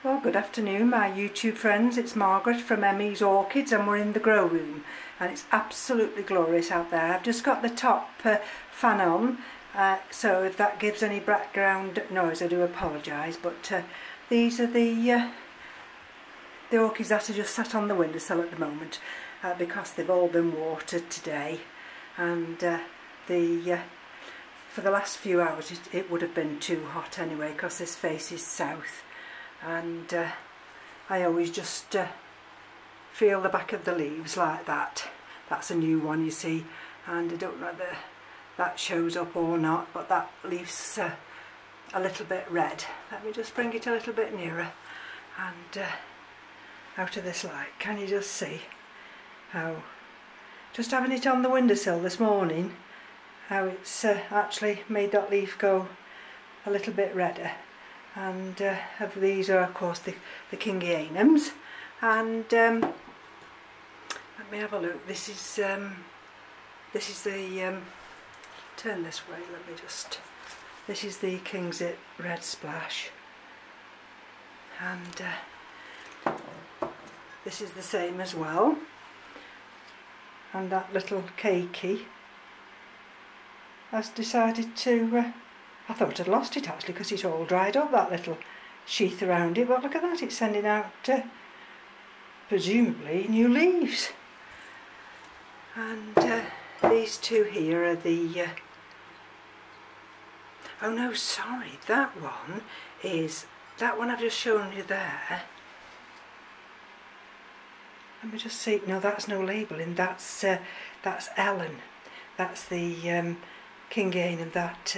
Well, good afternoon my YouTube friends, it's Margaret from M.E.s Orchids and we're in the grow room and it's absolutely glorious out there. I've just got the top fan on, so if that gives any background noise I do apologise, but these are the orchids that are just sat on the windowsill at the moment because they've all been watered today, and for the last few hours it would have been too hot anyway because this faces south. And I always just feel the back of the leaves like that. That's a new one, you see, and I don't know whether that shows up or not, but that leaf's a little bit red. Let me just bring it a little bit nearer and out of this light. Can you just see how, just having it on the windowsill this morning, how it's actually made that leaf go a little bit redder. And these are of course the Kingianums, and let me have a look. This is the turn this way. Let me just. This is the Kingsit Red Splash, and this is the same as well. And that little cakey has decided to. I thought I'd lost it actually because it's all dried up, that little sheath around it, but look at that, it's sending out presumably new leaves. And these two here are the oh no, sorry, that one I've just shown you there. Let me just see. No, that's no labelling. That's Ellen. That's the Kingianum that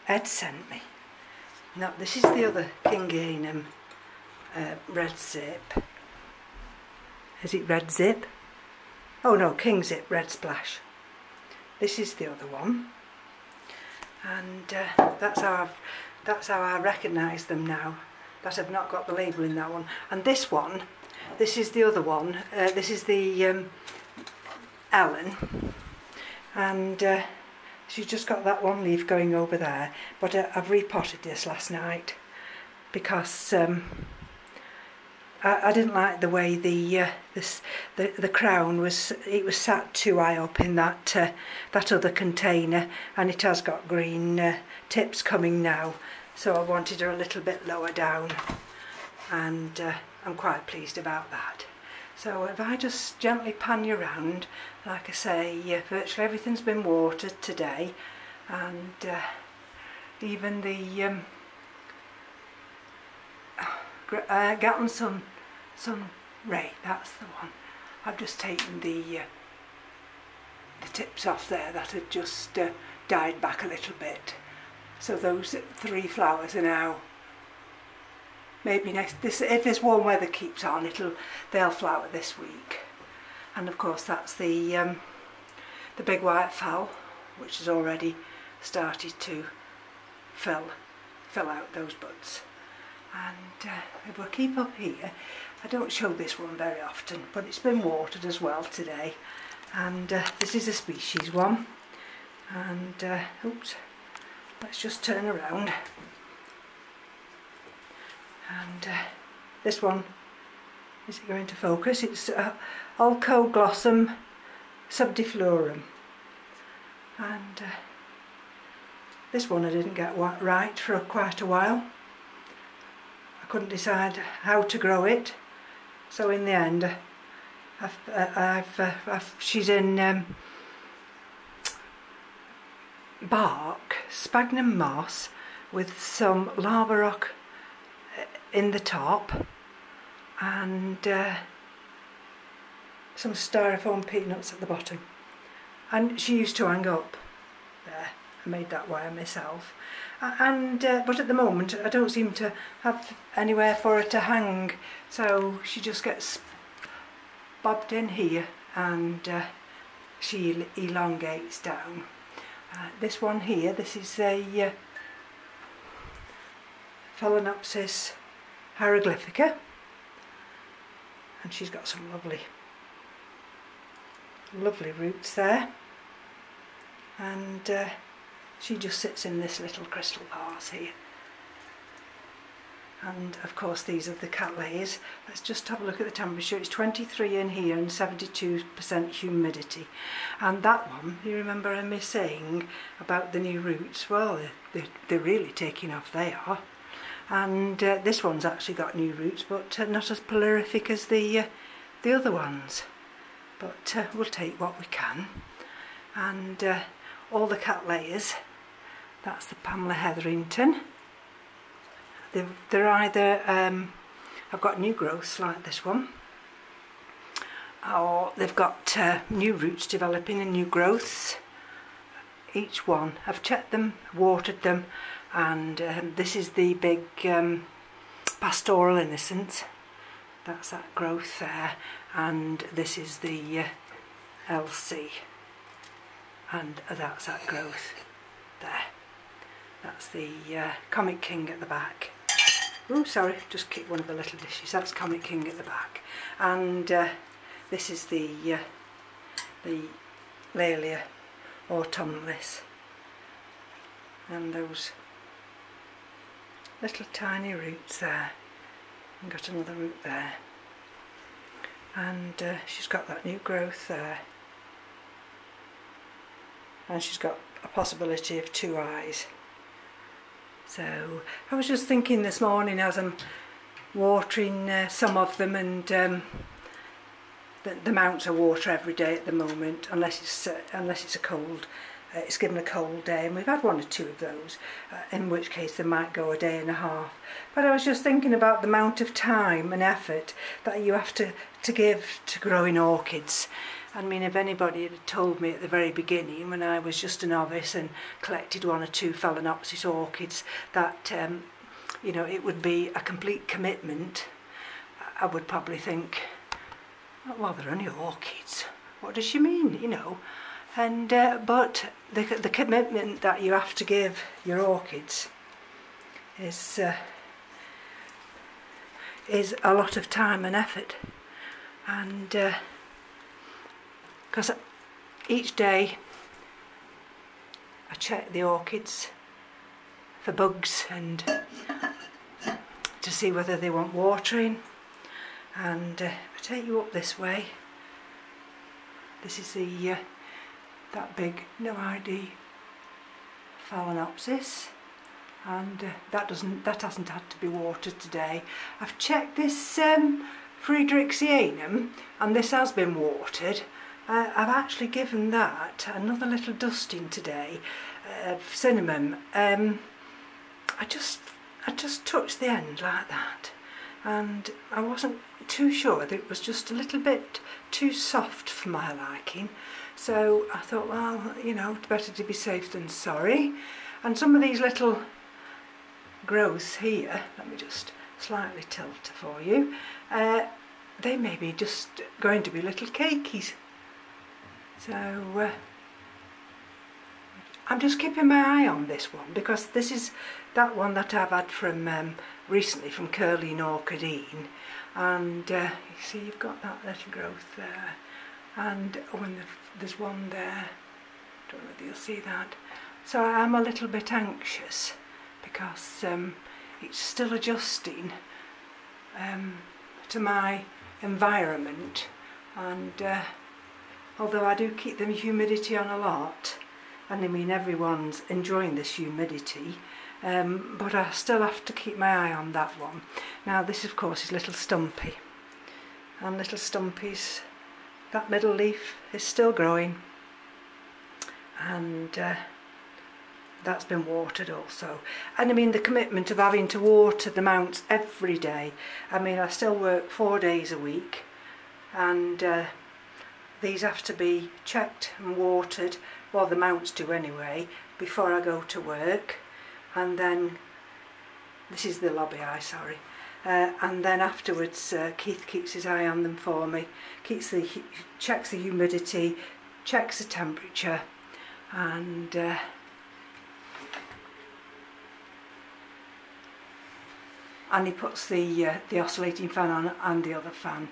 Ed sent me. No, this is the other Kingianum Red Zip. Is it Red Zip? Oh no, Kingsit Red Splash. This is the other one, and that's how I recognise them now. That I've not got the label in that one. And this one, this is the other one. This is the Ellen, and she's just got that one leaf going over there, but I've repotted this last night because I didn't like the way the crown was. It was sat too high up in that other container, and it has got green tips coming now. So I wanted her a little bit lower down, and I'm quite pleased about that. So if I just gently pan you around, like I say, virtually everything's been watered today, and even the Gatlin Sun Ray, that's the one. I've just taken the tips off there that had just died back a little bit. So those three flowers are now. Maybe if this warm weather keeps on, they'll flower this week. And of course that's the big white fowl, which has already started to fill out those buds. And if we keep up here, I don't show this one very often, but it's been watered as well today. And this is a species one. And oops, let's just turn around. And this one, is it going to focus? It's Ulcoglossum subdiflorum, and this one I didn't get right for quite a while. I couldn't decide how to grow it, so in the end she's in bark, sphagnum moss with some lava rock in the top, and some styrofoam peanuts at the bottom, and she used to hang up there. I made that wire myself, and but at the moment I don't seem to have anywhere for her to hang, so she just gets bobbed in here, and she elongates down. This one here, this is a Phalaenopsis hieroglyphica, and she's got some lovely roots there, and she just sits in this little crystal vase here. And of course these are the cattleyas. Let's just have a look at the temperature. It's 23 in here and 72% humidity. And that one, you remember me saying about the new roots? Well, they're really taking off, they are. And this one's actually got new roots, but not as prolific as the other ones. But we'll take what we can. And all the cattleyas, that's the Pamela Hetherington. They're either, I've got new growths like this one, or they've got new roots developing and new growths. Each one, I've checked them, watered them, and this is the big Pastoral Innocence. That's that growth there, and this is the LC, and that's that growth there. That's the Comic King at the back. Oh, sorry, just kicked one of the little dishes. That's Comic King at the back. And this is the Laelia autumnalis. And those little tiny roots there. And got another root there. And she's got that new growth there. And she's got a possibility of 2 eyes. So I was just thinking this morning as I'm watering some of them, and the amounts of water every day at the moment, unless it's a cold, it's given a cold day, and we've had 1 or 2 of those, in which case they might go a day and a half. But I was just thinking about the amount of time and effort that you have to give to growing orchids. I mean, if anybody had told me at the very beginning, when I was just a novice and collected 1 or 2 Phalaenopsis orchids, that you know, it would be a complete commitment, I would probably think, well, they're only orchids. What does she mean, you know? And but the commitment that you have to give your orchids is a lot of time and effort, and because each day I check the orchids for bugs and to see whether they want watering. And if I take you up this way, this is the that big no ID Phalaenopsis, and that hasn't had to be watered today. I've checked this Friedrichianum, and this has been watered. I've actually given that another little dusting today of cinnamon. I just touched the end like that, and I wasn't too sure that it was just a little bit too soft for my liking. So I thought, well, you know, it's better to be safe than sorry. And some of these little growths here, let me just slightly tilt for you, they may be just going to be little cakeys. So I'm just keeping my eye on this one, because this is that one that I've had from recently from Curling Orchidine, and you see you've got that little growth there, and when there's one there, don't know whether you'll see that. So I'm a little bit anxious because it's still adjusting to my environment, and although I do keep the humidity on a lot, and I mean everyone's enjoying this humidity, but I still have to keep my eye on that one. Now this of course is Little Stumpy, and Little Stumpy's, that middle leaf is still growing, and that's been watered also. And I mean the commitment of having to water the mounts every day. I mean I still work 4 days a week, and these have to be checked and watered, well the mounts do anyway, before I go to work. And then, this is the lobby eye, sorry, and then afterwards Keith keeps his eye on them for me, checks the humidity, checks the temperature, and he puts the oscillating fan on and the other fan.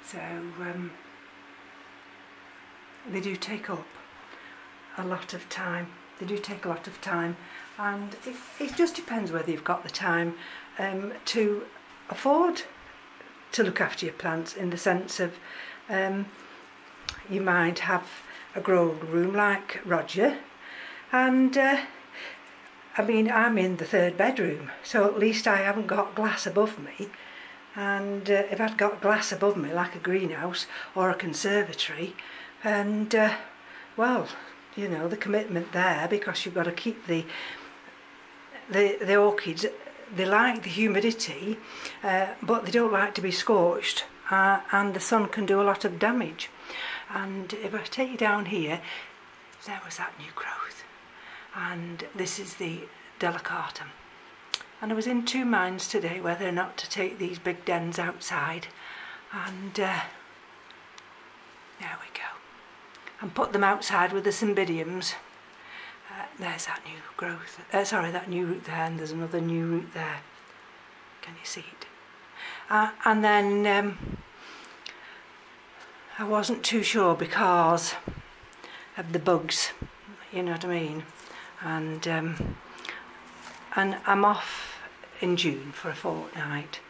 So they do take up a lot of time. They do take a lot of time, and it just depends whether you've got the time to afford to look after your plants, in the sense of you might have a grow room like Roger, and I mean, I'm in the 3rd bedroom, so at least I haven't got glass above me. And if I'd got glass above me, like a greenhouse or a conservatory, and well, you know, the commitment there, because you've got to keep the orchids. They like the humidity, but they don't like to be scorched, and the sun can do a lot of damage. And if I take you down here, there was that new growth, and this is the delicatum. And I was in 2 minds today whether or not to take these big dens outside, and there we go, and put them outside with the cymbidiums. There's that new growth, sorry, that new root there, and there's another new root there. Can you see it? And then I wasn't too sure because of the bugs, you know what I mean, and I'm off in June for a fortnight,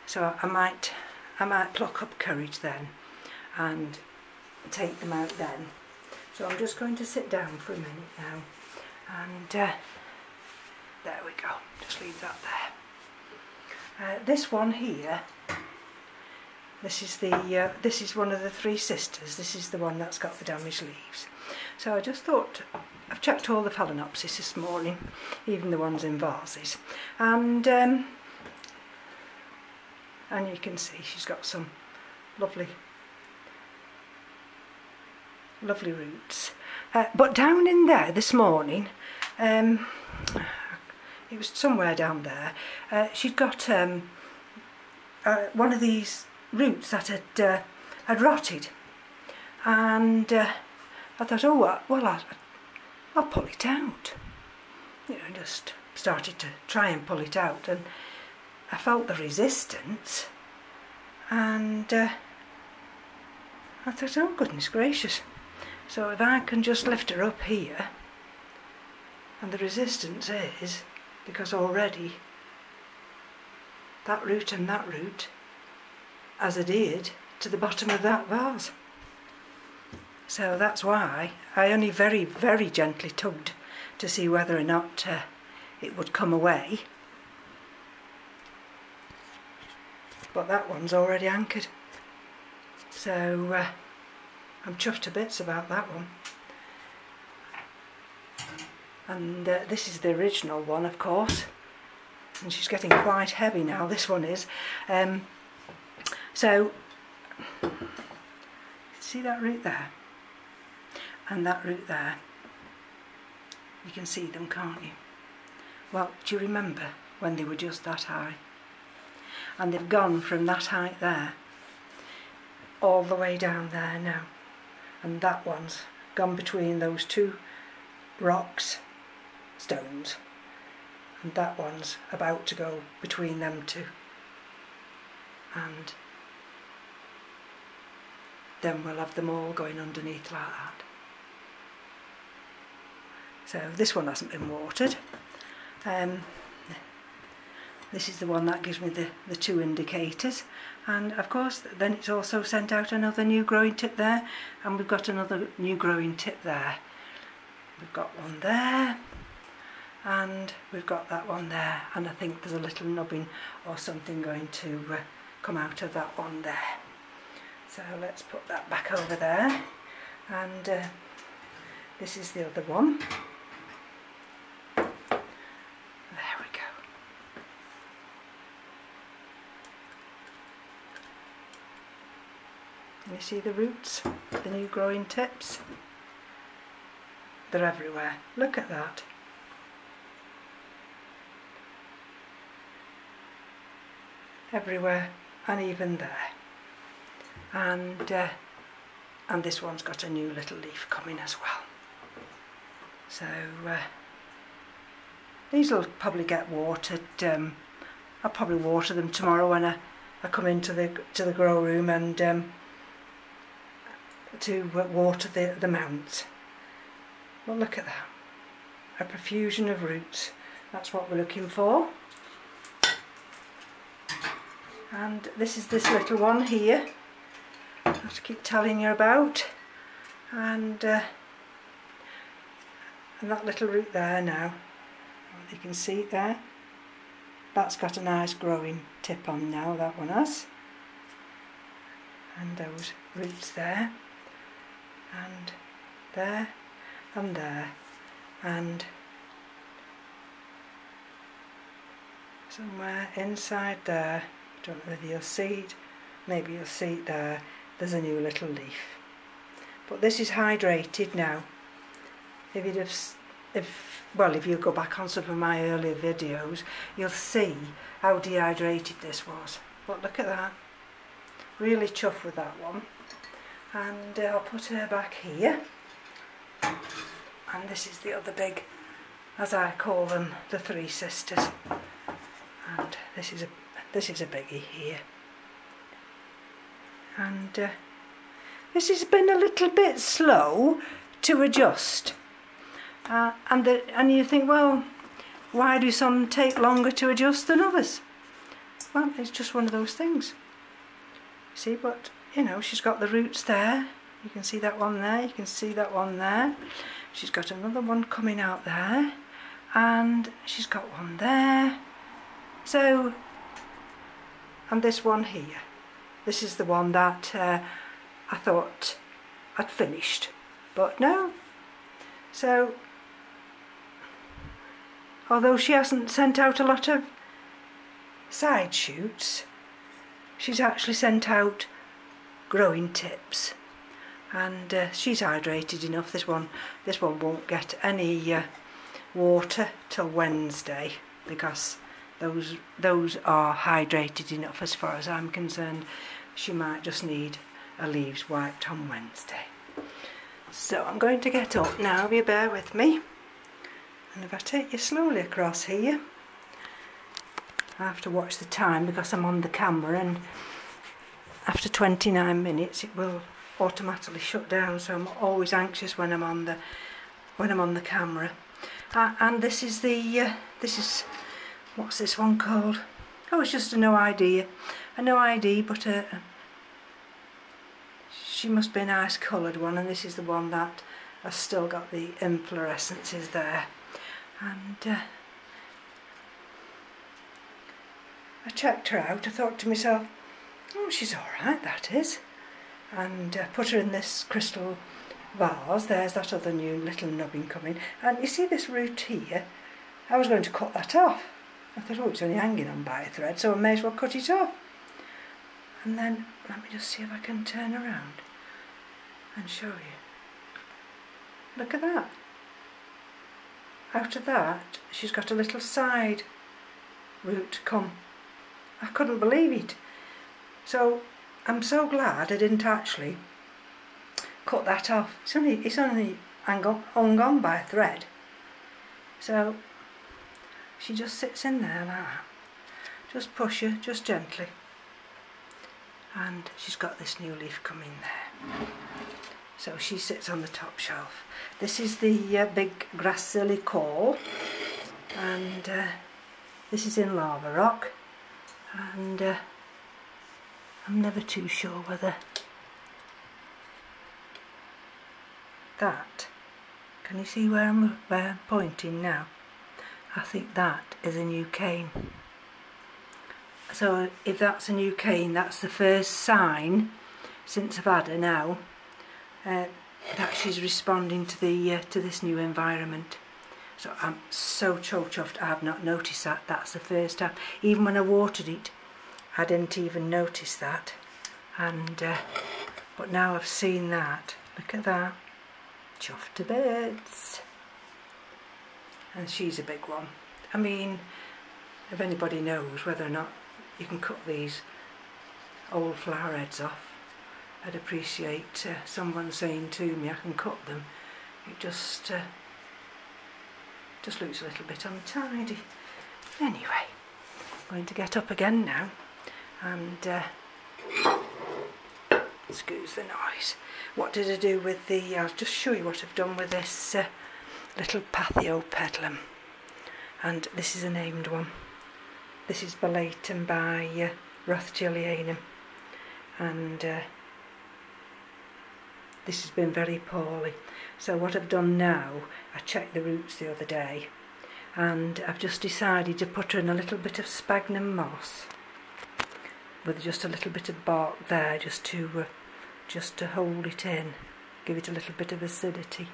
so I might pluck up courage then and take them out then. So I'm just going to sit down for a minute now, and there we go, just leave that there. This one here, this is one of the 3 sisters. This is the one that's got the damaged leaves. So I just thought, I've checked all the phalaenopsis this morning, even the ones in vases, and you can see she's got some lovely roots. But down in there this morning, it was somewhere down there, she'd got one of these roots that had rotted, and I thought, oh well, I'll pull it out. You know, just started to try and pull it out, and I felt the resistance, and I thought, oh goodness gracious. So if I can just lift her up here, and the resistance is, because already that root and that root has adhered to the bottom of that vase. So that's why I only very, very gently tugged to see whether or not it would come away. But that one's already anchored. So I'm chuffed to bits about that one. And this is the original one, of course. And she's getting quite heavy now, this one is. So, see that root there? And that root there? You can see them, can't you? Well, do you remember when they were just that high? And they've gone from that height there all the way down there now. And that one's gone between those 2 rocks, stones, and that one's about to go between them 2. And then we'll have them all going underneath like that. So this one hasn't been watered. This is the one that gives me the 2 indicators, and of course then it's also sent out another new growing tip there, and we've got another new growing tip there. We've got one there, and we've got that one there, and I think there's a little nubbing or something going to come out of that one there. So let's put that back over there, and this is the other one. There we go. Can you see the roots, the new growing tips? They're everywhere. Look at that. Everywhere, and even there. And this one's got a new little leaf coming as well. So these will probably get watered. I'll probably water them tomorrow when I come into the grow room, and to water the mounts. Well, look at that, a profusion of roots. That's what we're looking for. And this is this little one here I have to keep telling you about, and that little root there now, you can see it there, that's got a nice growing tip on now, that one has, and those roots there, and there, and there, and somewhere inside there, don't know whether you'll see it, maybe you'll see it there, there's a new little leaf. But this is hydrated now. If you go back on some of my earlier videos, you'll see how dehydrated this was. But look at that, really chuffed with that one. And I'll put her back here. And this is the other big, as I call them, the three sisters. And this is a biggie here. And this has been a little bit slow to adjust. And you think, well, why do some take longer to adjust than others? Well, it's just one of those things. See, but you know, she's got the roots there. You can see that one there, you can see that one there. She's got another one coming out there, and she's got one there. So, and this one here. This is the one that I thought I'd finished, but no. So, although she hasn't sent out a lot of side shoots, she's actually sent out growing tips, and she's hydrated enough. This one won't get any water till Wednesday, because those are hydrated enough as far as I'm concerned. She might just need her leaves wiped on Wednesday. So I'm going to get up now, if you bear with me. And if I take you slowly across here, I have to watch the time because I'm on the camera, and after 29 minutes it will automatically shut down, so I'm always anxious when I'm on the camera. And this is what's this one called? Oh, it's just a no ID, but she must be a nice coloured one, and this is the one that has still got the inflorescences there. And I checked her out. I thought to myself, oh, she's alright, that is. And put her in this crystal vase. There's that other new little nubbin coming. And you see this root here? I was going to cut that off. I thought, oh, it's only hanging on by a thread, so I may as well cut it off. And then, let me just see if I can turn around and show you. Look at that. Out of that, she's got a little side root come. I couldn't believe it. So, I'm so glad I didn't actually cut that off. It's only hung on by a thread. So, she just sits in there like that. Just push her, just gently. And she's got this new leaf coming there. So she sits on the top shelf. This is the big Gracilli Call, and this is in lava rock, and I'm never too sure whether that, can you see where I'm pointing now? I think that is a new cane. So if that's a new cane, that's the first sign since I've had her now that she's responding to this new environment. So I'm so chuffed. I have not noticed that. That's the first time. Even when I watered it, I didn't even notice that. And but now I've seen that. Look at that. Chuffed to bits. And she's a big one. I mean, if anybody knows whether or not you can cut these old flower heads off, I'd appreciate someone saying to me I can cut them. It just looks a little bit untidy. Anyway, I'm going to get up again now and excuse the noise. What did I do with the, I'll just show you what I've done with this little Pathiopedilum. And this is a named one. This is Belatum by Rothschildianum, and this has been very poorly. So what I've done now, I checked the roots the other day, and I've just decided to put in a little bit of sphagnum moss with just a little bit of bark there, just to hold it in, give it a little bit of acidity.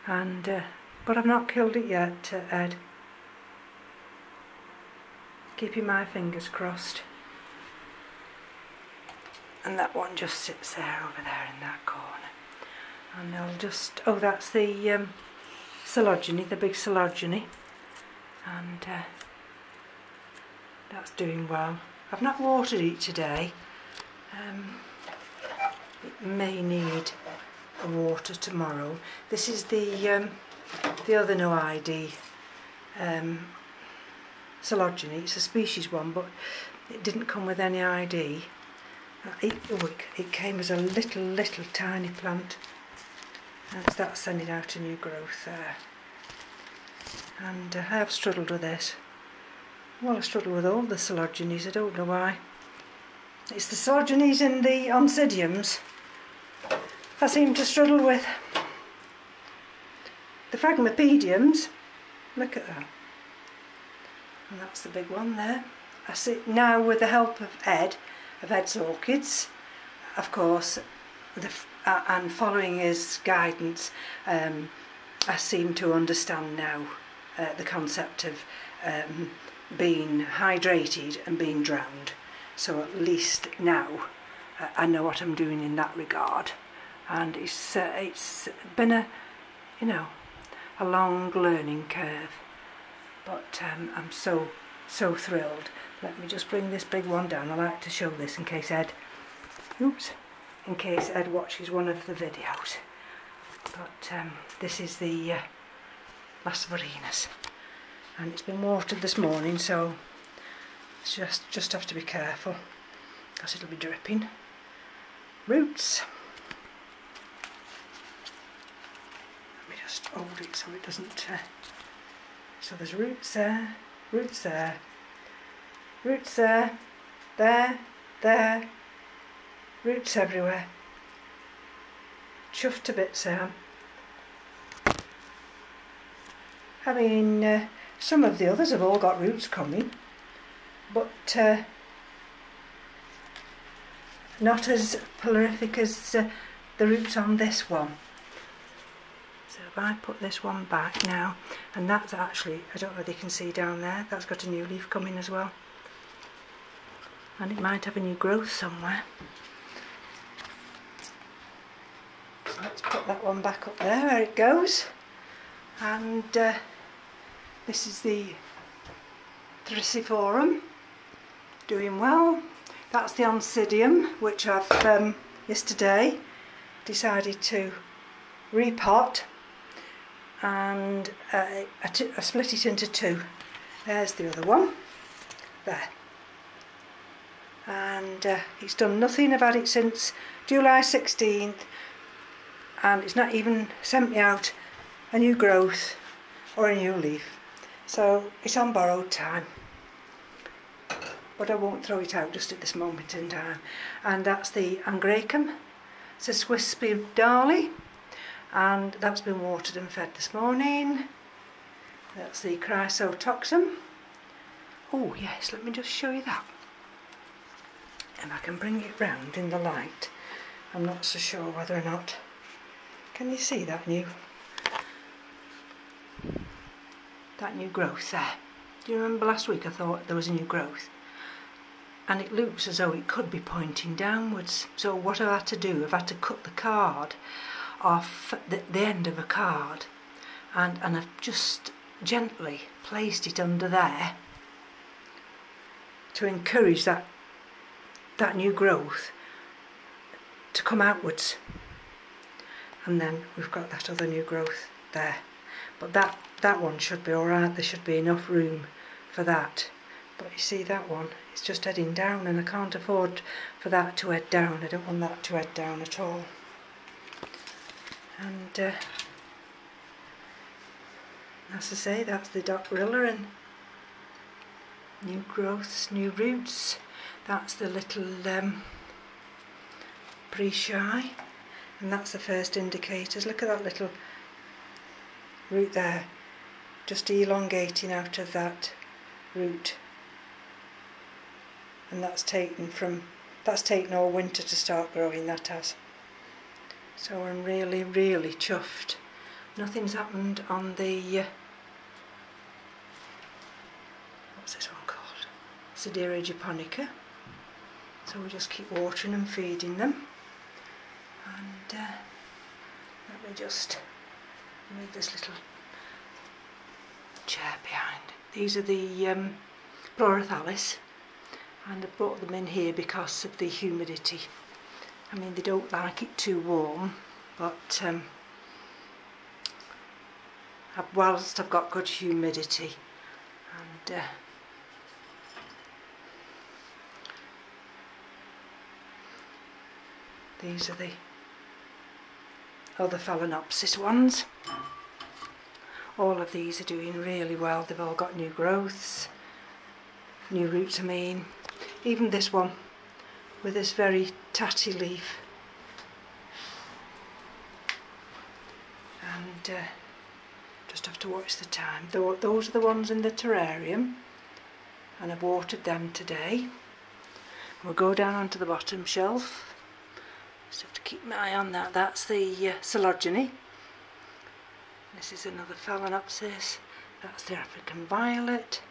And but I've not killed it yet, Ed. Keeping my fingers crossed. And that one just sits there, over there in that corner. And I'll just, oh, that's the Coelogeny, the big Coelogeny. And that's doing well. I've not watered it today. It may need a water tomorrow. This is the other no ID Coelogeny. It's a species one, but it didn't come with any ID. It came as a little tiny plant. That's sending out a new growth there. And I have struggled with this. Well, I struggle with all the Coelogenies, I don't know why. It's the Coelogenies and the Oncidiums I seem to struggle with. The Phragmipediums, look at that. And that's the big one there. I see now, with the help of M.E.s Orchids, of course, and following his guidance, I seem to understand now the concept of being hydrated and being drowned. So at least now I know what I'm doing in that regard, and it's been a long learning curve, but I'm so thrilled. Let me just bring this big one down. I like to show this in case Ed watches one of the videos. But this is the Lasverinus, and it's been watered this morning, so it's just have to be careful because it'll be dripping. Roots. Let me just hold it so it doesn't. So there's roots there, roots there, roots there, there, roots everywhere. Chuffed to bits, Sam. I mean, some of the others have all got roots coming, but not as prolific as the roots on this one. So if I put this one back now, and that's actually, I don't know whether you can see down there, that's got a new leaf coming as well. And it might have a new growth somewhere. Let's put that one back up there it goes. And this is the Thriciforum, doing well. That's the Oncidium, which I've yesterday decided to repot, and I split it into two. There's the other one, there. And it's done nothing. I've had it since July 16th, and it's not even sent me out a new growth or a new leaf. So it's on borrowed time. But I won't throw it out just at this moment in time. And that's the Angraecum sesquispidale, and that's been watered and fed this morning. That's the Chrysotoxum. Oh yes, let me just show you that. And I can bring it round in the light. I'm not so sure whether or not. Can you see that new growth there? Do you remember last week I thought there was a new growth? And it looks as though it could be pointing downwards. So what I've had to do, I've had to cut the card off the end of a card, and I've just gently placed it under there to encourage that new growth to come outwards. And then we've got that other new growth there. But that one should be alright, there should be enough room for that. But you see that one, it's just heading down, and I can't afford for that to head down. I don't want that to head down at all. And as I say, that's the Dockrilla, and new growths, new roots. That's the little pre-shy, and that's the first indicators. Look at that little root there, just elongating out of that root, and that's taken all winter to start growing, that has. So I'm really, really chuffed. Nothing's happened on the what's this one called? Sedera japonica. So we just keep watering and feeding them. And let me just move this little chair behind. These are the Pleurathalis, and I brought them in here because of the humidity. I mean, they don't like it too warm, but whilst I've got good humidity, and these are the other Phalaenopsis ones. All of these are doing really well. They've all got new growths, new roots I mean. Even this one with this very tatty leaf. And just have to watch the time. Those are the ones in the terrarium, and I've watered them today. We'll go down onto the bottom shelf. Just have to keep my eye on that. That's the Coleogyne. This is another Phalaenopsis. That's the African violet.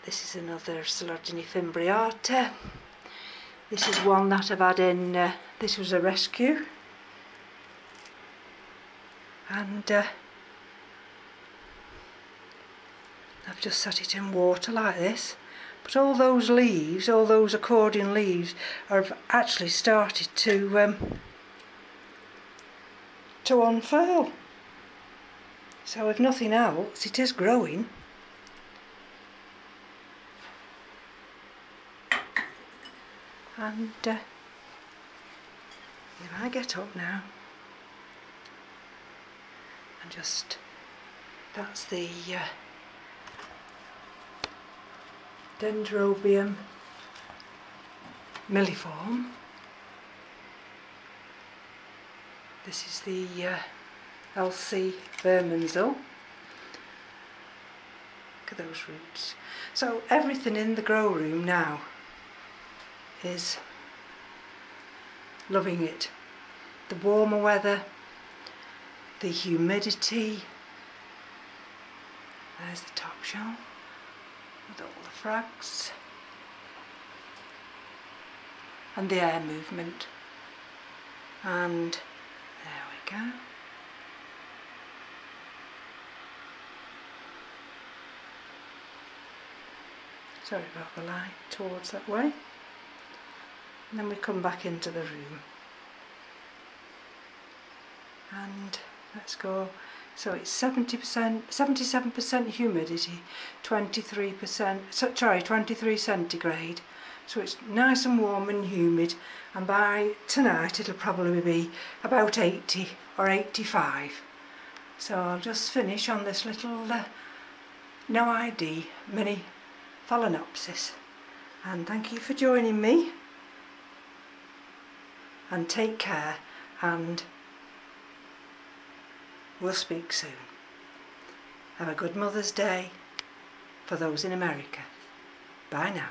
This is another Coleogyne fimbriata. This is one that I've had in, this was a rescue. And I've just set it in water like this. But all those leaves, all those accordion leaves, have actually started to unfurl. So if nothing else, it is growing. And if I get up now and just, that's the Dendrobium milliform. This is the LC Bermondsey. Look at those roots. So everything in the grow room now is loving it. The warmer weather, the humidity. There's the top shelf with all the frags, and the air movement, and there we go. Sorry about the light towards that way. And then we come back into the room, and let's go. So it's 70%, 77% humidity, 23 centigrade. So it's nice and warm and humid, and by tonight it'll probably be about 80 or 85. So I'll just finish on this little no ID mini Phalaenopsis. And thank you for joining me, and take care, and we'll speak soon. Have a good Mother's Day for those in America. Bye now.